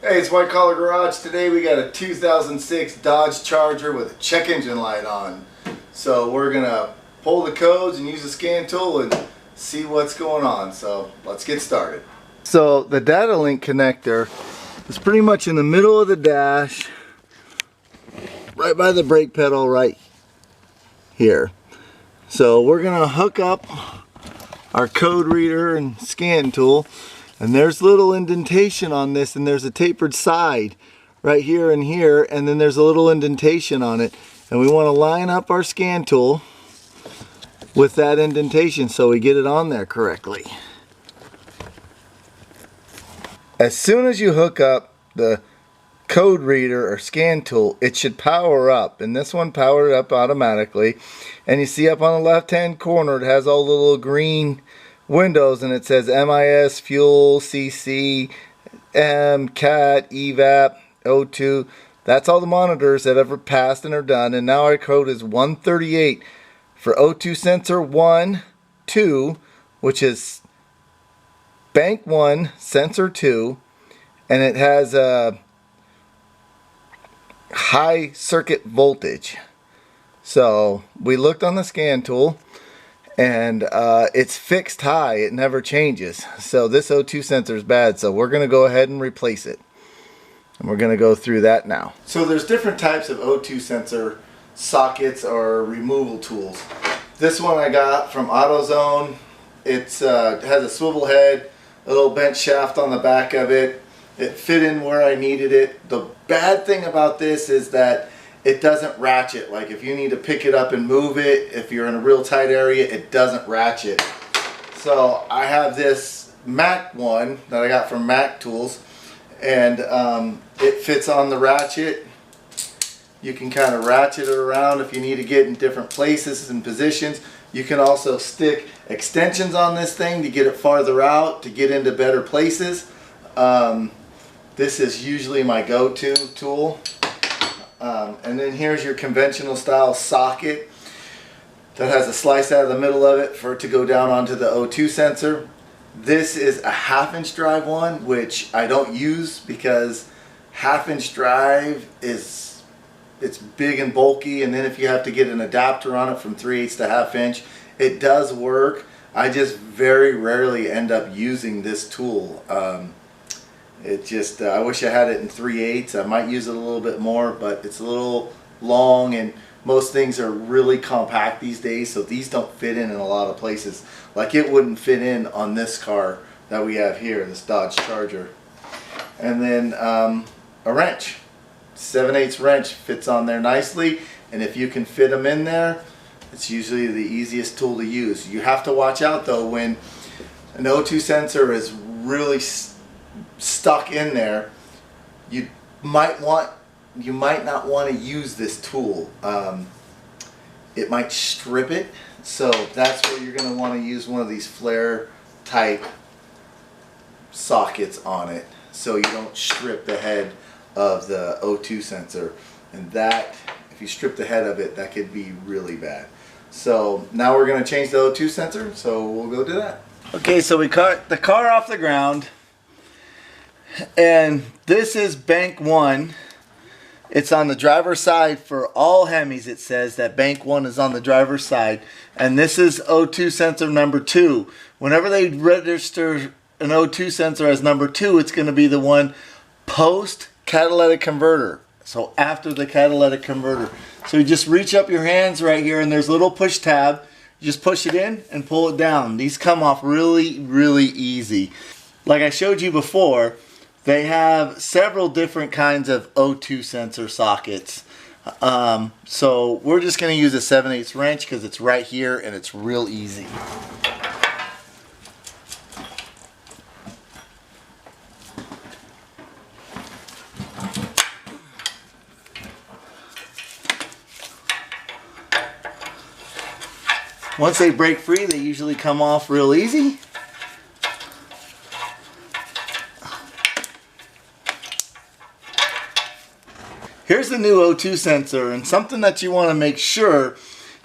Hey, it's White Collar Garage. Today we got a 2006 Dodge Charger with a check engine light on. So we're gonna pull the codes and use the scan tool and see what's going on. So let's get started. So the data link connector is pretty much in the middle of the dash, right by the brake pedal right here. So we're gonna hook up our code reader and scan tool. And there's little indentation on this, and there's a tapered side right here and here, and then there's a little indentation on it. And we want to line up our scan tool with that indentation so we get it on there correctly. As soon as you hook up the code reader or scan tool, it should power up, and this one powered up automatically. And you see up on the left hand corner it has all the little green windows, and it says MIS, fuel, CC, CAT, EVAP, O2. That's all the monitors that ever passed and are done. And now our code is 138 for O2 sensor 1, 2, which is bank 1, sensor 2, and it has a high circuit voltage. So we looked on the scan tool, and it's fixed high, it never changes. So this O2 sensor is bad, so we're going to go ahead and replace it. And we're going to go through that now. So there's different types of O2 sensor sockets or removal tools. This one I got from AutoZone. It has a swivel head, a little bent shaft on the back of it. It fit in where I needed it. The bad thing about this is that it doesn't ratchet. Like if you need to pick it up and move it, if you're in a real tight area, it doesn't ratchet. So I have this Mac one that I got from Mac Tools, and it fits on the ratchet. You can kind of ratchet it around if you need to get in different places and positions. You can also stick extensions on this thing to get it farther out, to get into better places. This is usually my go-to tool. And then here's your conventional style socket that has a slice out of the middle of it for it to go down onto the O2 sensor. This is a 1/2 inch drive one, which I don't use because 1/2 inch drive it's big and bulky, and then if you have to get an adapter on it from 3/8 to 1/2 inch, it does work. I just very rarely end up using this tool. I wish I had it in 3/8. I might use it a little bit more, but it's a little long, and most things are really compact these days, so these don't fit in a lot of places. Like it wouldn't fit in on this car that we have here, this Dodge Charger. And then a wrench, 7/8 wrench fits on there nicely, and if you can fit them in there, it's usually the easiest tool to use. You have to watch out though when an O2 sensor is really stuck in there. You might not want to use this tool. It might strip it, so that's where you're going to want to use one of these flare type sockets on it, so you don't strip the head of the O2 sensor. And that, if you strip the head of it, that could be really bad. So now we're going to change the O2 sensor, so we'll go do that. Okay, so we cut the car off the ground. And this is bank 1. It's on the driver's side for all Hemis. It says that bank 1 is on the driver's side. And this is O2 sensor number 2. Whenever they register an O2 sensor as number 2, it's going to be the one post catalytic converter. So after the catalytic converter. So you just reach up your hands right here, and there's a little push tab. You just push it in and pull it down. These come off really, really easy. Like I showed you before, they have several different kinds of O2 sensor sockets. So we're just going to use a 7/8 wrench because it's right here and it's real easy. Once they break free, they usually come off real easy. Here's the new O2 sensor, and something that you want to make sure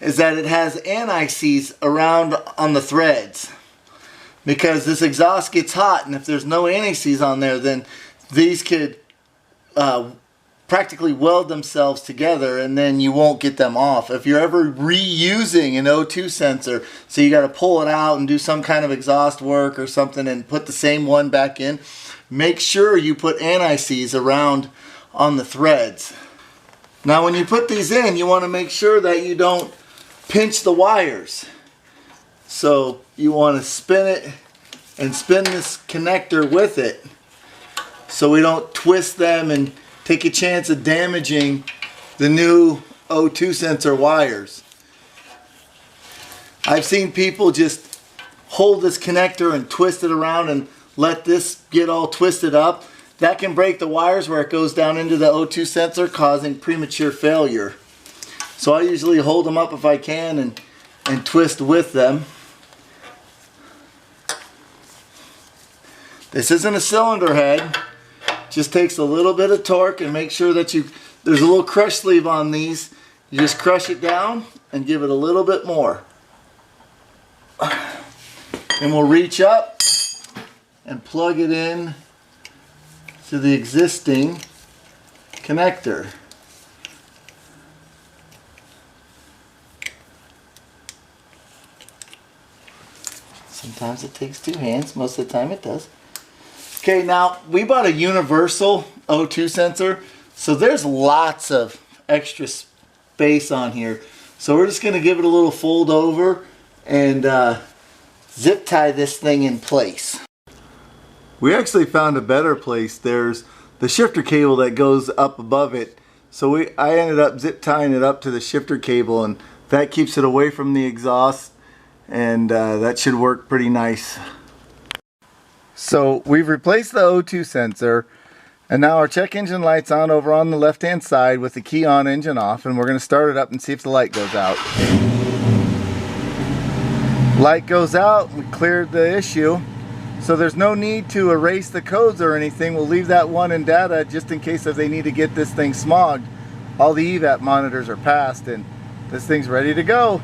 is that it has anti-seize around on the threads, because this exhaust gets hot, and if there's no anti-seize on there, then these could practically weld themselves together, and then you won't get them off. If you're ever reusing an O2 sensor, so you got to pull it out and do some kind of exhaust work or something and put the same one back in, make sure you put anti-seize around on the threads. Now when you put these in, you want to make sure that you don't pinch the wires. So you want to spin it and spin this connector with it so we don't twist them and take a chance of damaging the new O2 sensor wires. I've seen people just hold this connector and twist it around and let this get all twisted up. That can break the wires where it goes down into the O2 sensor, causing premature failure. So I usually hold them up if I can and twist with them. This isn't a cylinder head. Just takes a little bit of torque, and make sure that there's a little crush sleeve on these. You just crush it down and give it a little bit more. And we'll reach up and plug it in to the existing connector. Sometimes it takes two hands, most of the time it does. Okay, now we bought a universal O2 sensor, so there's lots of extra space on here. So we're just going to give it a little fold over and zip tie this thing in place. We actually found a better place. There's the shifter cable that goes up above it. So I ended up zip tying it up to the shifter cable, and that keeps it away from the exhaust, and that should work pretty nice. So we've replaced the O2 sensor, and now our check engine light's on over on the left hand side with the key on, engine off, and we're going to start it up and see if the light goes out. Light goes out, we cleared the issue, so there's no need to erase the codes or anything. We'll leave that one in data just in case if they need to get this thing smogged. All the EVAP monitors are passed and this thing's ready to go.